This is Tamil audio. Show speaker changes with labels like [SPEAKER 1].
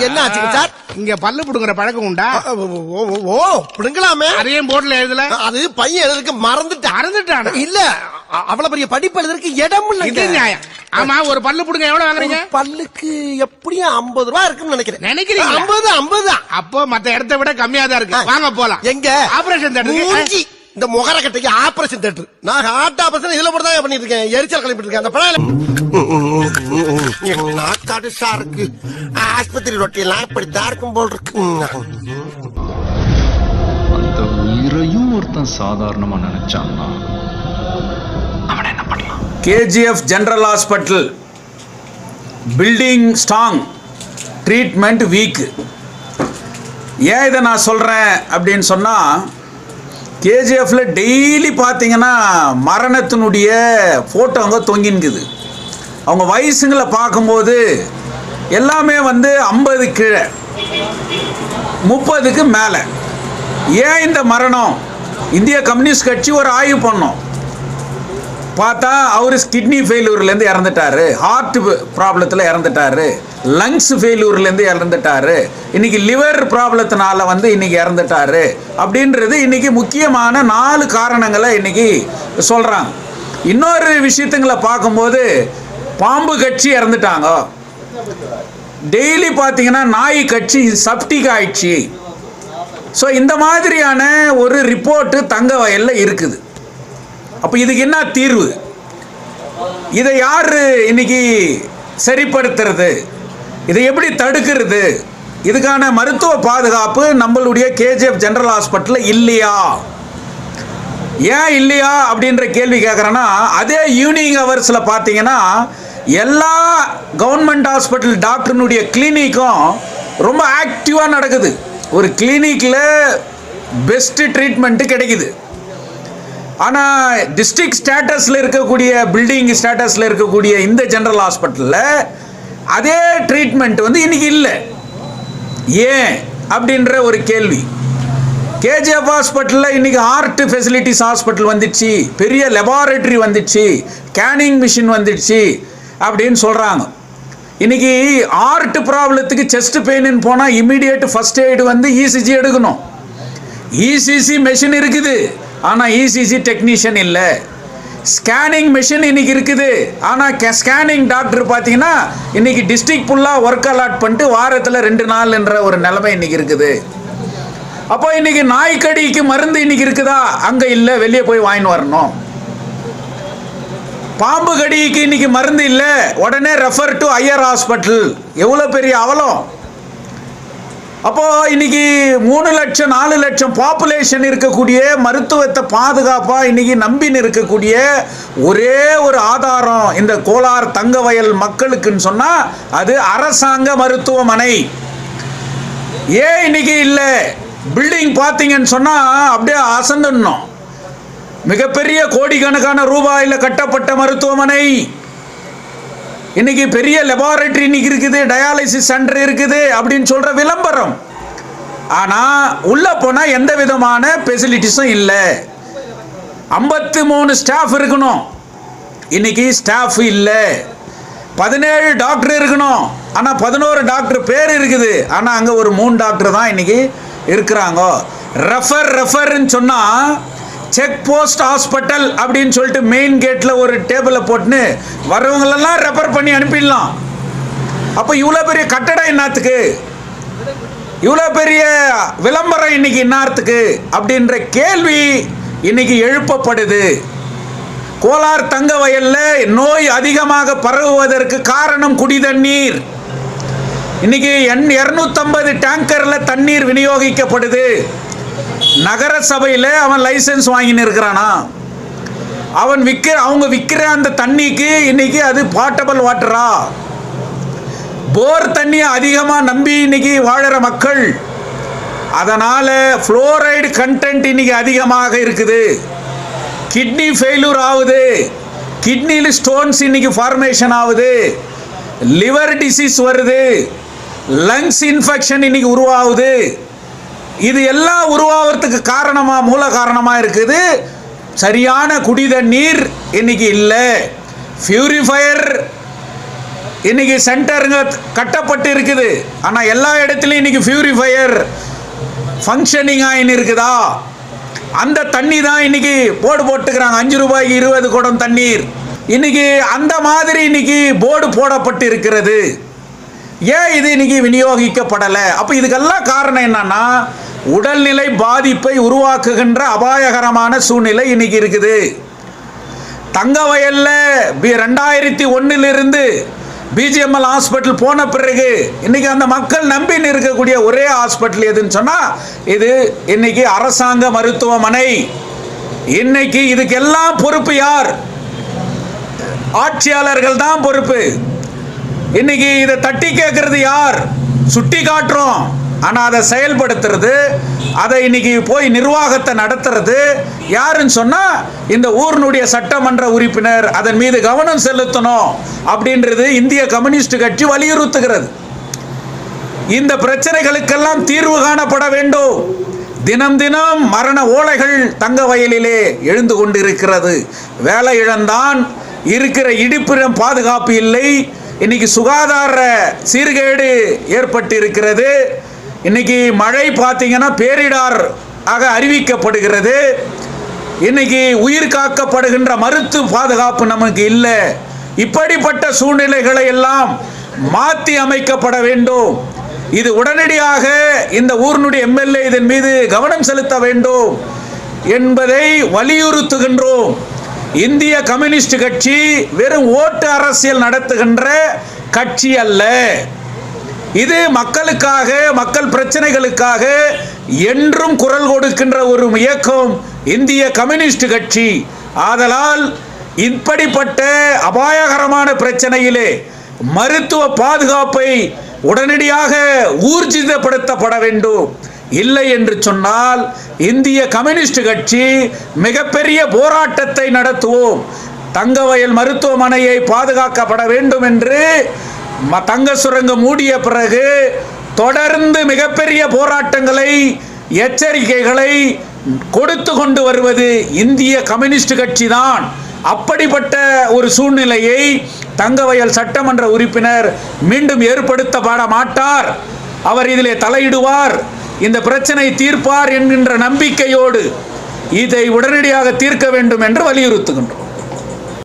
[SPEAKER 1] என்ன ஆச்சுங்க சார்?
[SPEAKER 2] இங்க பல்லு புடுங்குற பழக்கம் உண்டா?
[SPEAKER 1] ஓ பிடுங்கலாமே.
[SPEAKER 2] அதையும் போர்டுல எழுதல.
[SPEAKER 1] அது பையன் எழுதுறதுக்கு மறந்துட்டான். இல்ல அவ்வளவு பெரிய படிப்பு எழுதுறதுக்கு இடம் இல்ல.
[SPEAKER 2] இது நியாயம். ஆமா, ஒரு பல்லு புடுங்க எவ்வளவு வாங்குறீங்க?
[SPEAKER 1] பல்லுக்கு எப்படியும் 50 ரூபாய் இருக்குன்னு
[SPEAKER 2] நினைக்கிறீங்க?
[SPEAKER 1] 50.
[SPEAKER 2] அப்போ மத்த இடத்தை விட கம்மியா தான் இருக்கு. வாங்க போலாம்.
[SPEAKER 1] எங்க?
[SPEAKER 2] ஆபரேஷன் தேட்டருக்கு.
[SPEAKER 1] இந்த முகர கட்டைக்கு ஆபரேஷன் தேட்டர். நான் ஹார்ட் ஆபரேஷன் இதுல போட்டு தான் பண்ணிட்டு இருக்கேன். எரிச்சல் கிளப்பிட்டு இருக்கேன். அந்த படம் நாக்காடு சாருக்கு ஆஸ்பத்திரி ரொட்டியெல்லாம் இப்படித்தான் இருக்கும் போல் இருக்கு.
[SPEAKER 3] அந்த உயிரையும் ஒருத்தன் சாதாரணமா நினைச்சான்னா அவன் என்ன பண்ணலாம்?
[SPEAKER 4] KGF general hospital building strong, treatment week. ஏன் இதை நான் சொல்கிறேன் அப்படின்னு சொன்னால், KGFல டெய்லி பார்த்தீங்கன்னா மரணத்தினுடைய ஃபோட்டோ அங்கே தொங்கின்குது. அவங்க வயசுங்களை பார்க்கும்போது எல்லாமே 50 கீழே 30க்கு மேலே. ஏன் இந்த மரணம்? இந்திய கம்யூனிஸ்ட் கட்சி ஒரு ஆய்வு பண்ணோம். பார்த்தா அவர் கிட்னி ஃபெயிலூர்லேருந்து இறந்துட்டாரு, ஹார்ட் ப்ராப்ளத்தில் இறந்துட்டாரு, லங்ஸ் ஃபெயிலூர்லேருந்து இறந்துட்டாரு, இன்னைக்கு லிவர் ப்ராப்ளத்தினால இன்னைக்கு இறந்துட்டாரு அப்படின்றது இன்னைக்கு முக்கியமான 4 காரணங்களை இன்னைக்கு சொல்கிறாங்க. இன்னொரு விஷயத்துங்களை பார்க்கும்போது பாம்பு கட்சி இறந்துட்டாங்க. டெய்லி பார்த்தீங்கன்னா நாய் கட்சி சப்டிக் ஆயிடுச்சு. ஸோ இந்த மாதிரியான ஒரு ரிப்போர்ட்டு தங்க வயலில் இருக்குது. அப்போ இதுக்கு என்ன தீர்வு? இதை யார் இன்னைக்கு சரிப்படுத்துறது? இதை எப்படி தடுக்கிறது? இதுக்கான மருத்துவ பாதுகாப்பு நம்மளுடைய KGF ஜெனரல் ஹாஸ்பிட்டலில் இல்லையா? ஏன் இல்லையா அப்படின்ற கேள்வி கேட்குறேன்னா, அதே ஈவினிங் ஹவர்ஸில் பார்த்தீங்கன்னா எல்லா கவர்மெண்ட் ஹாஸ்பிட்டல் டாக்டர்னுடைய கிளினிக்கும் ரொம்ப ஆக்டிவாக நடக்குது. ஒரு கிளினிக்கில் பெஸ்ட்டு ட்ரீட்மெண்ட்டு கிடைக்குது. ஆனால் டிஸ்ட்ரிக்ட் ஸ்டேட்டஸில் இருக்கக்கூடிய, பில்டிங் ஸ்டேட்டஸில் இருக்கக்கூடிய இந்த ஜெனரல் ஹாஸ்பிட்டலில் அதே ட்ரீட்மெண்ட் இன்னைக்கு இல்லை. ஏன் அப்படின்ற ஒரு கேள்வி. KGF ஹாஸ்பிட்டலில் இன்னைக்கு ஆர்ட் ஃபெசிலிட்டிஸ் ஹாஸ்பிட்டல் வந்துடுச்சு, பெரிய லெபார்டரி வந்துடுச்சு, ஸ்கேனிங் மிஷின் வந்துடுச்சு அப்படின்னு சொல்கிறாங்க. இன்னைக்கு ஆர்ட் ப்ராப்ளத்துக்கு செஸ்ட் பெயின்னு போனால் இம்மிடியேட் ஃபர்ஸ்ட் எய்டு ECG எடுக்கணும். ECG மெஷின் இருக்குது, ஆனால் ECG டெக்னீஷியன் இல்லை. ஸ்கேனிங் மிஷின் இன்னைக்கு இருக்குது, ஆனால் ஸ்கேனிங் டாக்டர் பார்த்தீங்கன்னா இன்னைக்கு டிஸ்ட்ரிக்ட் ஃபுல்லாக ஒர்க் அலாட் பண்ணிட்டு வாரத்தில் 2 நாள் என்ற ஒரு நிலைமை இன்னைக்கு இருக்குது. அப்போ இன்னைக்கு நாய்க்கடிக்கு மருந்து இன்னைக்கு இருக்குதா? அங்கே இல்லை, வெளியே போய் வாங்கின்னு வரணும். பாம்பு கடிக்கு இன்னைக்கு மருந்து இல்லை, உடனே ரெஃபர் டு ஹையர் ஹாஸ்பிட்டல். எவ்வளோ பெரிய அவலம்! அப்போ இன்னைக்கு 3 லட்சம் 4 லட்சம் பாப்புலேஷன் இருக்கக்கூடிய, மருத்துவத்தை பாதுகாப்பாக இன்னைக்கு நம்பின்னு இருக்கக்கூடிய ஒரே ஒரு ஆதாரம் இந்த கோலார் தங்கவயல் மக்களுக்குன்னு சொன்னால் அது அரசாங்க மருத்துவமனை. ஏன் இன்னைக்கு இல்லை? பில்டிங் பார்த்தீங்கன்னு சொன்னால் அப்படியே அசந்துடணும். மிகப்பெரிய கோடிக்கணக்கான ரூபாயில் கட்டப்பட்ட மருத்துவமனை. இன்னைக்கு பெரிய லெபார்டரி இன்னைக்கு இருக்குது, டயாலிசிஸ் சென்டர் இருக்குது அப்படின்னு சொல்ற விளம்பரம். ஆனால் உள்ளே போனால் எந்த விதமான ஃபெசிலிட்டிஸும் இல்லை. 53 ஸ்டாஃப் இருக்கணும், இன்னைக்கு ஸ்டாஃப் இல்லை. 17 டாக்டர் இருக்கணும், ஆனால் 11 டாக்டர் பேர் இருக்குது, ஆனால் அங்கே ஒரு 3 டாக்டர் தான் இன்னைக்கு இருக்கிறாங்க. ரெஃபர்ன்னு சொன்னால் செக் போஸ்ட் ஹாஸ்பிட்டல் அப்படின்னு சொல்லிட்டு மெயின் கேட்டில் ஒரு டேபிளை போட்டுன்னு வரவங்களெல்லாம் ரெஃபர் பண்ணி அனுப்பிடலாம். அப்போ இவ்வளோ பெரிய கட்டடம் என்னத்துக்கு? இவ்வளோ பெரிய விளம்பரம் இன்னைக்கு என்னத்துக்கு அப்படின்ற கேள்வி இன்னைக்கு எழுப்பப்படுது. கோலார் தங்க வயலில் நோய் அதிகமாக பரவுவதற்கு காரணம் குடி தண்ணீர். இன்னைக்கு 250 டேங்கரில் தண்ணீர் விநியோகிக்கப்படுது. நகர சபையில் அவன் லைசன்ஸ் வாங்கின்னு இருக்கிறானா? அவங்க விற்கிற அந்த தண்ணிக்கு இன்னைக்கு அது பாட்டபிள் வாட்டரா? போர் தண்ணியை அதிகமாக நம்பி இன்னைக்கு வாழற மக்கள். அதனால் ஃப்ளோரைடு கண்டென்ட் இன்னைக்கு அதிகமாக இருக்குது. கிட்னி ஃபெயிலூர் ஆகுது, கிட்னியில் ஸ்டோன்ஸ் இன்னைக்கு ஃபார்மேஷன் ஆகுது, லிவர் டிசீஸ் வருது, லங்ஸ் இன்ஃபெக்ஷன் இன்னைக்கு உருவாகுது. இது எல்லாம் உருவாகிறதுக்கு மூல காரணமாக இருக்குது சரியான குடி தண்ணீர் இன்னைக்கு இல்லை. பியூரிஃபயர் இன்னைக்கு சென்டருங்க கட்டப்பட்டு இருக்குது. ஆனால் எல்லா இடத்துலையும் இன்னைக்கு பியூரிஃபையர் ஃபங்க்ஷனிங் ஆகின்னு இருக்குதா? அந்த தண்ணி தான் இன்னைக்கு போர்டு போட்டுக்கிறாங்க, 5 ரூபாய்க்கு 20 குடம் தண்ணீர். இன்னைக்கு அந்த மாதிரி இன்னைக்கு போர்டு போடப்பட்டு இருக்கிறது. ஏன் இது இன்னைக்கு விநியோகிக்கப்படலை? அப்போ இதுக்கெல்லாம் காரணம் என்னன்னா, உடல்நிலை பாதிப்பை உருவாக்குகின்ற அபாயகரமான சூழ்நிலை இன்னைக்கு இருக்குது. தங்கவயல்ல 2001 பிஜிஎம்எல் ஹாஸ்பிட்டல் போன பிறகு இன்னைக்கு அந்த மக்கள் நம்பின்னு இருக்கக்கூடிய ஒரே ஹாஸ்பிட்டல் எதுன்னு சொன்னா இது இன்னைக்கு அரசாங்க மருத்துவமனை. இன்னைக்கு இதுக்கெல்லாம் பொறுப்பு யார்? ஆட்சியாளர்கள் தான் பொறுப்பு. இன்னைக்கு இதை தட்டி கேட்கறது யார்? சுட்டி காட்டுறோம், ஆனால் அதை செயல்படுத்துறது, அதை இன்னைக்கு போய் நிர்வாகத்தை நடத்துறது யாருன்னு சொன்னா இந்த ஊரினுடைய சட்டமன்ற உறுப்பினர் அதன் மீது கவனம் செலுத்தணும் அப்படின்றது இந்திய கம்யூனிஸ்ட் கட்சி வலியுறுத்துகிறது. இந்த பிரச்சனைகளுக்கெல்லாம் தீர்வு காணப்பட வேண்டும். தினம் தினம் மரண ஓலைகள் தங்க வயலிலே எழுந்து கொண்டிருக்கிறது. வேலை இழந்தான், இருக்கிற இடிப்பிடம் பாதுகாப்பு இல்லை, இன்னைக்கு சுகாதார சீர்கேடு ஏற்பட்டு இருக்கிறது. இன்னைக்கு மழை பார்த்தீங்கன்னா பேரிடர் ஆக அறிவிக்கப்படுகிறது. இன்னைக்கு உயிர் காக்கப்படுகின்ற மருத்துவ பாதுகாப்பு நமக்கு இல்லை. இப்படிப்பட்ட சூழ்நிலைகளை எல்லாம் மாற்றி அமைக்கப்பட வேண்டும். இது உடனடியாக இந்த ஊரினுடைய எம்எல்ஏ இதன் மீது கவனம் செலுத்த வேண்டும் என்பதை வலியுறுத்துகின்றோம். இந்திய கம்யூனிஸ்ட் கட்சி வெறும் ஓட்டு அரசியல் நடத்துகின்ற கட்சி அல்ல. இது மக்களுக்காக, மக்கள் பிரச்சனைகளுக்காக என்றும் குரல் கொடுக்கின்ற ஒரு இயக்கம் இந்திய கம்யூனிஸ்ட் கட்சி. ஆதலால் இப்படிப்பட்ட அபாயகரமான பிரச்சனையிலே மருத்துவ பாதுகாப்பை உடனடியாக ஊர்ஜிதப்படுத்தப்பட வேண்டும். இல்லை என்று சொன்னால் இந்திய கம்யூனிஸ்ட் கட்சி மிகப்பெரிய போராட்டத்தை நடத்துவோம். தங்கவயல் மருத்துவமனையை பாதுகாக்கப்பட வேண்டும் என்று தங்க சுரங்கம் மூடிய பிறகு தொடர்ந்து மிகப்பெரிய போராட்டங்களை, எச்சரிக்கைகளை கொடுத்து கொண்டு வருவது இந்திய கம்யூனிஸ்ட் கட்சி தான். அப்படிப்பட்ட ஒரு சூழ்நிலையை தங்கவயல் சட்டமன்ற உறுப்பினர் மீண்டும் ஏற்படுத்தப்பட மாட்டார். அவர் இதிலே தலையிடுவார், இந்த பிரச்சனை தீர்ப்பார் என்கின்ற நம்பிக்கையோடு இதை உடனடியாக தீர்க்க வேண்டும் என்று வலியுறுத்துகின்றோம்.